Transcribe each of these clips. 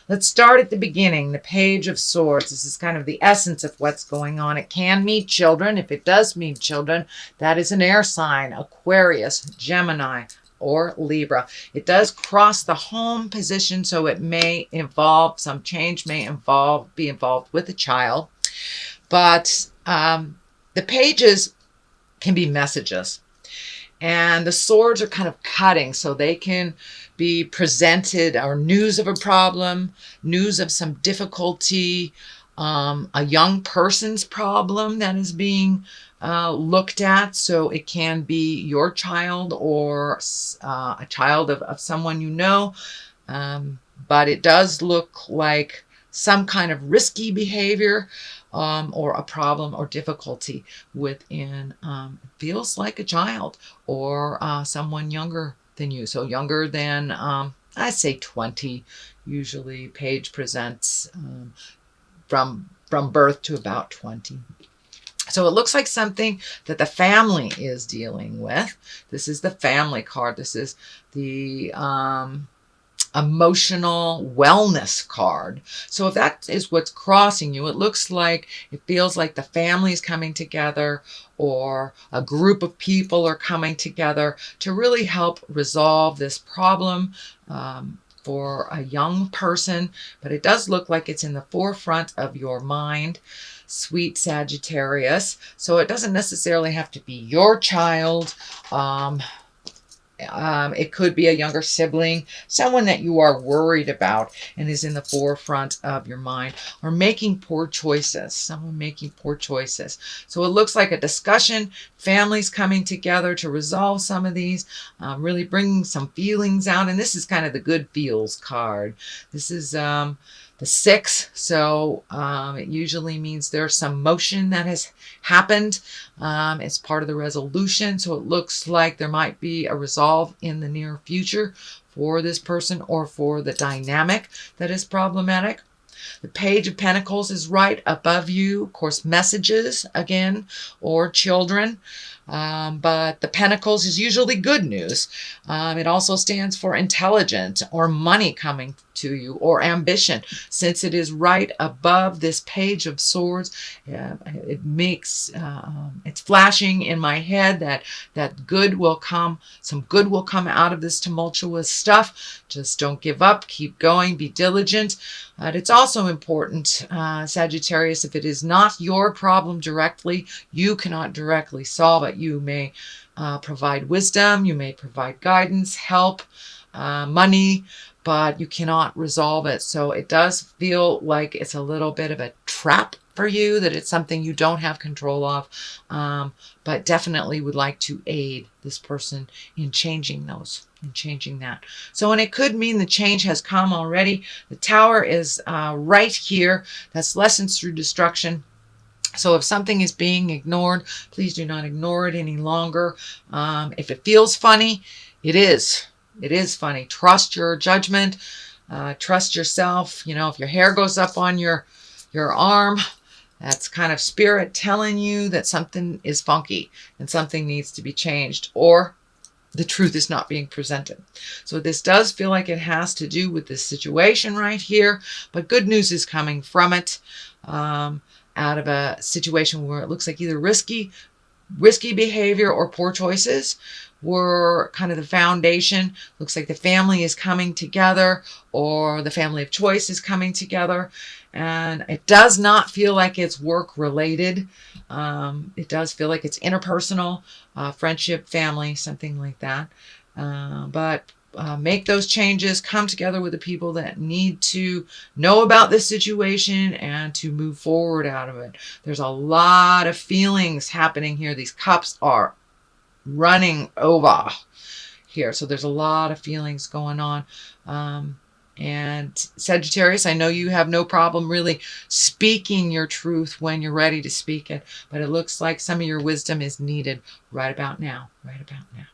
Let's start at the beginning, the Page of Swords. This is kind of the essence of what's going on. It can mean children. If it does mean children, that is an air sign, Aquarius, Gemini, or Libra. It does cross the home position, so it may involve, some change may be involved with a child. But the pages can be messages. And the swords are kind of cutting, so they can be presented, or news of a problem, news of some difficulty, a young person's problem that is being looked at. So it can be your child or a child of someone you know. But it does look like some kind of risky behavior, or a problem or difficulty within, feels like a child or someone younger than you. So younger than, I say 20, usually Page presents from birth to about 20. So it looks like something that the family is dealing with. This is the family card. This is the emotional wellness card. So if that is what's crossing you, it looks like, it feels like the family is coming together, or a group of people are coming together to really help resolve this problem for a young person. But it does look like it's in the forefront of your mind, sweet Sagittarius. So it doesn't necessarily have to be your child. It could be a younger sibling, someone that you are worried about and is in the forefront of your mind, or making poor choices, someone making poor choices. So it looks like a discussion, families coming together to resolve some of these, really bringing some feelings out. And this is kind of the good feels card. This is the 6, so it usually means there's some motion that has happened. It's part of the resolution, so it looks like there might be a resolve in the near future for this person or for the dynamic that is problematic. The Page of Pentacles is right above you. Of course, messages again, or children. But the Pentacles is usually good news. It also stands for intelligence, or money coming to you, or ambition. Since it is right above this Page of Swords, it makes, it's flashing in my head that good will come, some good will come out of this tumultuous stuff. Just don't give up, keep going, be diligent. It's also important, Sagittarius, if it is not your problem directly, you cannot directly solve it. You may provide wisdom, you may provide guidance, help, money, but you cannot resolve it. So it does feel like it's a little bit of a trap for you, that it's something you don't have control of, but definitely would like to aid this person in changing those, in changing that. So, and it could mean the change has come already. The Tower is right here. That's lessons through destruction. So if something is being ignored, please do not ignore it any longer. If it feels funny, it is. It is funny. Trust your judgment. Trust yourself. You know, if your hair goes up on your arm, that's kind of spirit telling you that something is funky and something needs to be changed, or the truth is not being presented. So this does feel like it has to do with this situation right here, but good news is coming from it, out of a situation where it looks like either risky behavior or poor choices were kind of the foundation. Looks like the family is coming together, or the family of choice is coming together. And it does not feel like it's work related. It does feel like it's interpersonal, friendship, family, something like that. But make those changes, come together with the people that need to know about this situation and to move forward out of it. There's a lot of feelings happening here. These cups are running over here. So there's a lot of feelings going on. And Sagittarius, I know you have no problem really speaking your truth when you're ready to speak it, but it looks like some of your wisdom is needed right about now, right about now.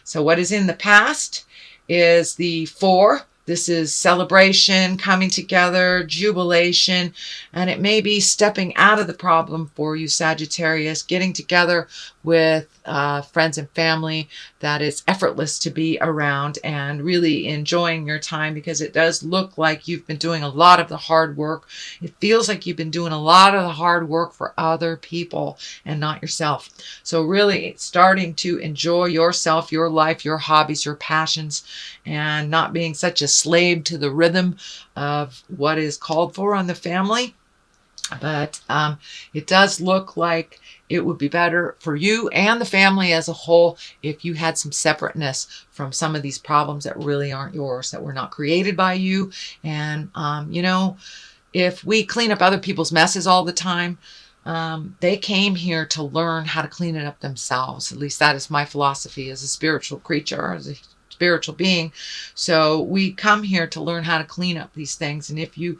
So what is in the past is the 4, This is celebration, coming together, jubilation, and it may be stepping out of the problem for you, Sagittarius, getting together with friends and family that is effortless to be around and really enjoying your time, because it does look like you've been doing a lot of the hard work. It feels like you've been doing a lot of the hard work for other people and not yourself. So really starting to enjoy yourself, your life, your hobbies, your passions, and not being such a slave to the rhythm of what is called for on the family. But it does look like it would be better for you and the family as a whole if you had some separateness from some of these problems that really aren't yours, that were not created by you. And, you know, if we clean up other people's messes all the time, they came here to learn how to clean it up themselves. At least that is my philosophy as a spiritual creature, as a spiritual being. So we come here to learn how to clean up these things. And if you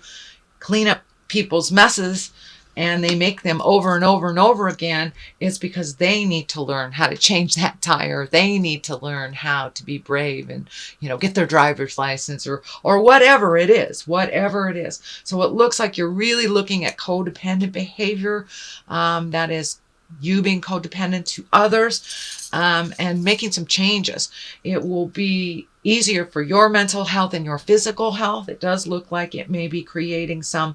clean up people's messes and they make them over and over and over again, it's because they need to learn how to change that tire. They need to learn how to be brave and, you know, get their driver's license or whatever it is, whatever it is. So it looks like you're really looking at codependent behavior, that is you being codependent to others, and making some changes. It will be easier for your mental health and your physical health. It does look like it may be creating some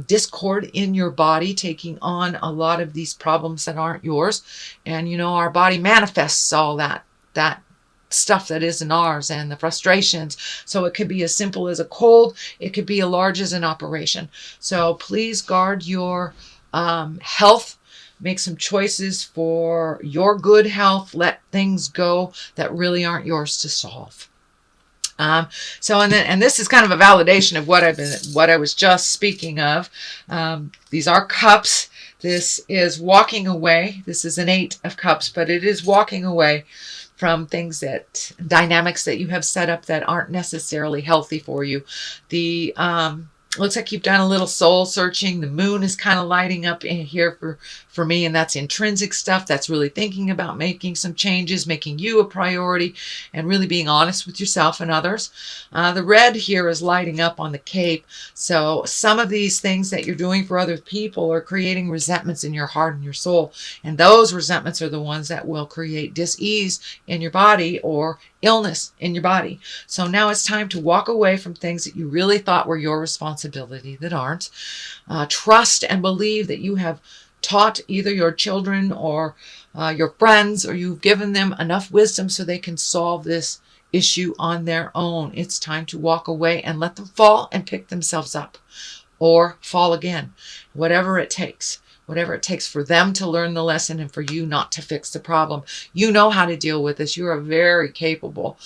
discord in your body, taking on a lot of these problems that aren't yours. And, you know, our body manifests all that stuff that isn't ours and the frustrations. So it could be as simple as a cold. It could be as large as an operation. So please guard your health. Make some choices for your good health. Let things go that really aren't yours to solve. And this is kind of a validation of what I was just speaking of. These are cups. This is walking away. This is an 8 of cups, but it is walking away from things dynamics that you have set up that aren't necessarily healthy for you. Looks like you've done a little soul searching. The moon is kind of lighting up in here for me, and that's intrinsic stuff. That's really thinking about making some changes, making you a priority, and really being honest with yourself and others. The red here is lighting up on the cape. So some of these things that you're doing for other people are creating resentments in your heart and your soul. And those resentments are the ones that will create dis-ease in your body or illness in your body. So now it's time to walk away from things that you really thought were your responsibility that aren't. Trust and believe that you have taught either your children or your friends, or you've given them enough wisdom so they can solve this issue on their own. It's time to walk away and let them fall and pick themselves up, or fall again, whatever it takes. Whatever it takes for them to learn the lesson and for you not to fix the problem. You know how to deal with this. You're a very capable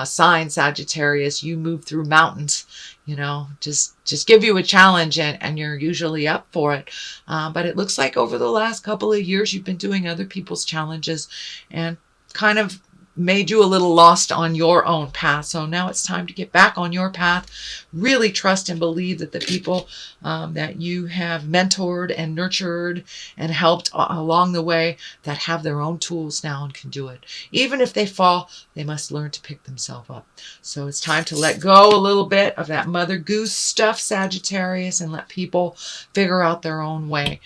sign, Sagittarius. You move through mountains, you know, just give you a challenge and you're usually up for it. But it looks like over the last couple of years, you've been doing other people's challenges and kind of made you a little lost on your own path. So now it's time to get back on your path. Really trust and believe that the people that you have mentored and nurtured and helped along the way, that have their own tools now and can do it. Even if they fall, they must learn to pick themselves up. So it's time to let go a little bit of that Mother Goose stuff, Sagittarius, and let people figure out their own way.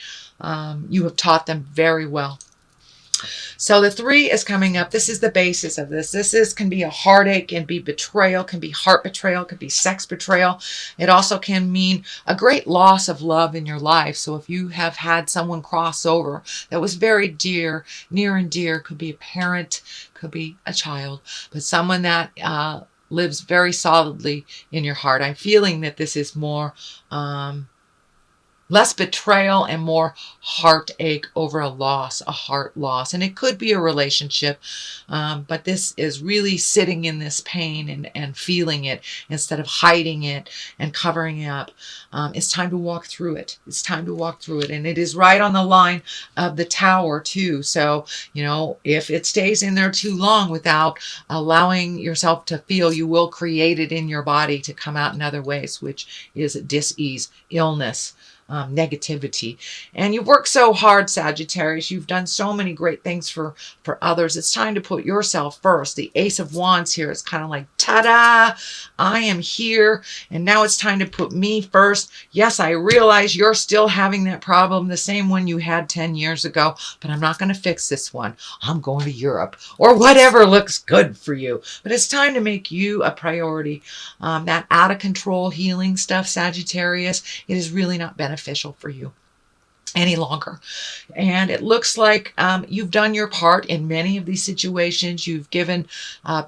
You have taught them very well. So the 3 is coming up. This is the basis of this. Can be a heartache, can be betrayal, can be heart betrayal, can be sex betrayal. It also can mean a great loss of love in your life. So if you have had someone cross over that was very dear, near and dear, could be a parent, could be a child, but someone that lives very solidly in your heart. I'm feeling that this is more less betrayal and more heartache over a loss, a heart loss. And it could be a relationship, but this is really sitting in this pain and feeling it instead of hiding it and covering it up. It's time to walk through it. It's time to walk through it. And it is right on the line of the Tower too. So, you know, if it stays in there too long without allowing yourself to feel, you will create it in your body to come out in other ways, which is dis-ease, illness, negativity. And you've worked so hard, Sagittarius. You've done so many great things for others. It's time to put yourself first. The Ace of Wands here is kind of like ta-da, I am here, and now it's time to put me first. Yes, I realize you're still having that problem, the same one you had 10 years ago, but I'm not going to fix this one. I'm going to Europe, or whatever looks good for you. But it's time to make you a priority. That out of control healing stuff, Sagittarius, it is really not beneficial for you any longer. And it looks like you've done your part in many of these situations. You've given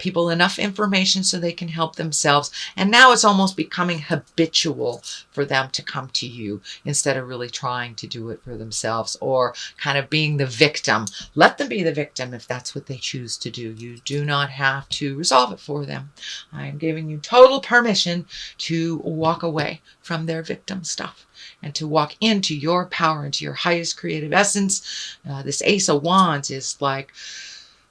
people enough information so they can help themselves. And now it's almost becoming habitual for them to come to you instead of really trying to do it for themselves or kind of being the victim. Let them be the victim if that's what they choose to do. You do not have to resolve it for them. I'm giving you total permission to walk away from their victim stuff and to walk into your power, into your highest creative essence. This Ace of Wands is like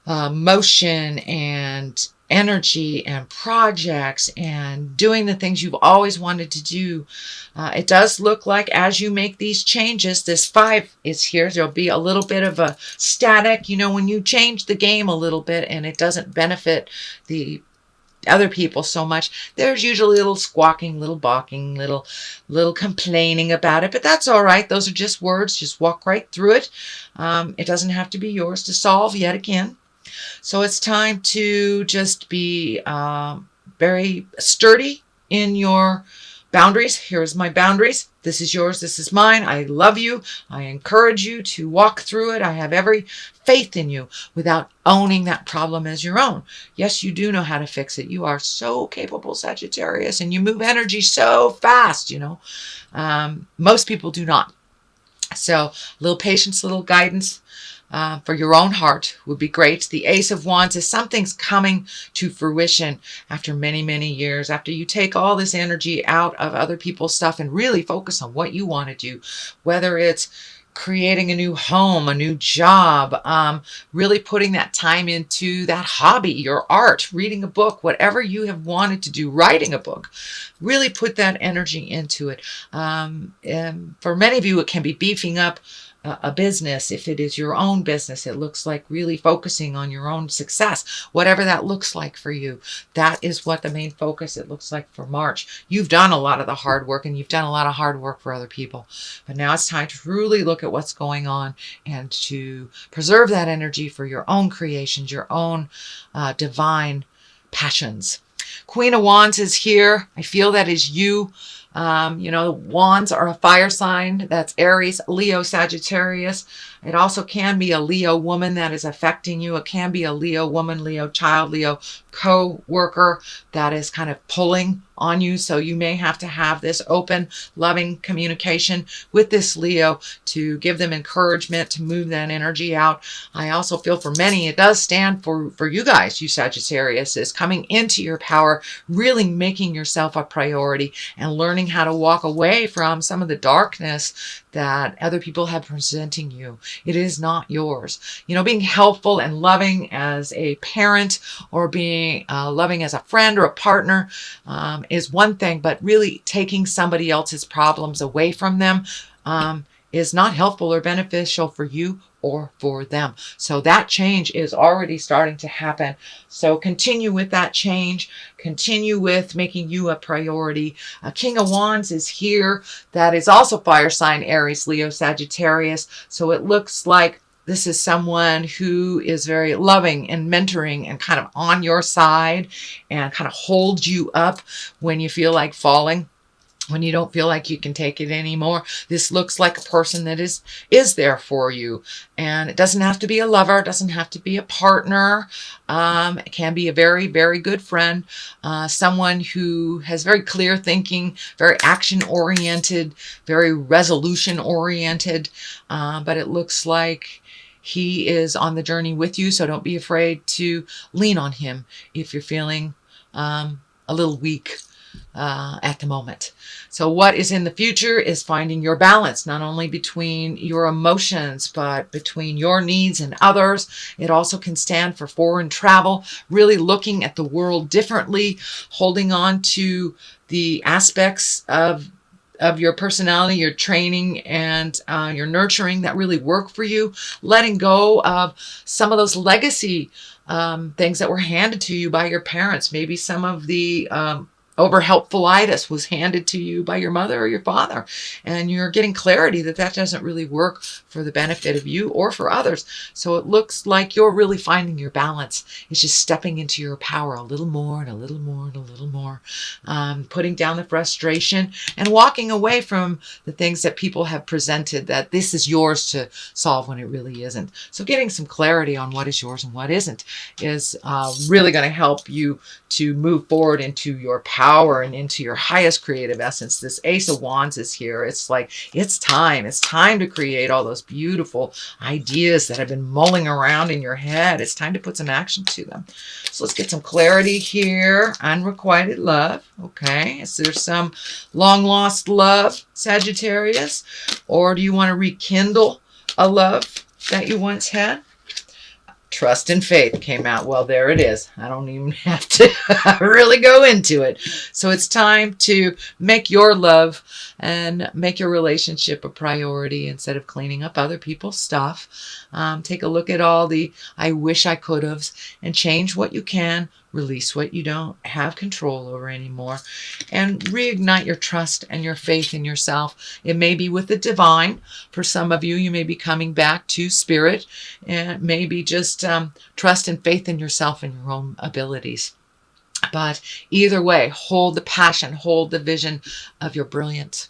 motion and energy and projects and doing the things you've always wanted to do. It does look like as you make these changes, this 5 is here. There'll be a little bit of a static, you know, when you change the game a little bit and it doesn't benefit the other people so much, there's usually a little squawking, little barking, little complaining about it, but that's all right. Those are just words. Just walk right through it. It doesn't have to be yours to solve yet again. So it's time to just be very sturdy in your boundaries. Here's my boundaries. This is yours. This is mine. I love you. I encourage you to walk through it. I have every faith in you without owning that problem as your own. Yes, you do know how to fix it. You are so capable, Sagittarius, and you move energy so fast, you know. Most people do not. So a little patience, a little guidance for your own heart would be great. The Ace of Wands is something's coming to fruition after many, many years. After you take all this energy out of other people's stuff and really focus on what you want to do, whether it's creating a new home, a new job, really putting that time into that hobby, your art, reading a book, whatever you have wanted to do, writing a book, really put that energy into it. And for many of you, it can be beefing up a business. If it is your own business, it looks like really focusing on your own success, whatever that looks like for you. That is what the main focus it looks like for March. You've done a lot of the hard work and you've done a lot of hard work for other people, but now it's time to truly look at what's going on and to preserve that energy for your own creations, your own divine passions. Queen of Wands is here. I feel that is you. You know, wands are a fire sign. That's Aries, Leo, Sagittarius. It also can be a Leo woman that is affecting you. It can be a Leo woman, Leo child, Leo co-worker that is kind of pulling on you. So you may have to have this open, loving communication with this Leo to give them encouragement to move that energy out. I also feel for many, it does stand for you guys, you Sagittarius, is coming into your power, really making yourself a priority and learning how to walk away from some of the darkness that other people have presenting you. It is not yours. You know, being helpful and loving as a parent or being loving as a friend or a partner is one thing, but really taking somebody else's problems away from them is not helpful or beneficial for you or for them. So that change is already starting to happen. So continue with that change. Continue with making you a priority. King of Wands is here. That is also fire sign Aries, Leo, Sagittarius. So it looks like this is someone who is very loving and mentoring and kind of on your side and kind of holds you up when you feel like falling, when you don't feel like you can take it anymore. This looks like a person that is there for you. And it doesn't have to be a lover. It doesn't have to be a partner. It can be a very, very good friend. Someone who has very clear thinking, very action-oriented, very resolution-oriented. But it looks like he is on the journey with you. So don't be afraid to lean on him if you're feeling a little weak at the moment. So what is in the future is finding your balance, not only between your emotions, but between your needs and others. It also can stand for foreign travel, really looking at the world differently, holding on to the aspects of of your personality, your training, and your nurturing that really work for you. Letting go of some of those legacy things that were handed to you by your parents. Maybe some of the over helpfulitis was handed to you by your mother or your father, and you're getting clarity that that doesn't really work for the benefit of you or for others. So it looks like you're really finding your balance. It's just stepping into your power a little more and a little more and a little more, putting down the frustration and walking away from the things that people have presented that this is yours to solve when it really isn't. So getting some clarity on what is yours and what isn't is really going to help you to move forward into your power and into your highest creative essence. This Ace of Wands is here. It's like, it's time. It's time to create all those beautiful ideas that have been mulling around in your head. It's time to put some action to them. So let's get some clarity here. Unrequited love. Okay. Is there some long lost love, Sagittarius? Or do you want to rekindle a love that you once had? Trust and faith came out. Well, there it is. I don't even have to really go into it. So it's time to make your love and make your relationship a priority instead of cleaning up other people's stuff. Take a look at all the I wish I could have and change what you can, release what you don't have control over anymore, and reignite your trust and your faith in yourself. It may be with the divine. For some of you, you may be coming back to spirit, and maybe just trust and faith in yourself and your own abilities. But either way, hold the passion, hold the vision of your brilliance.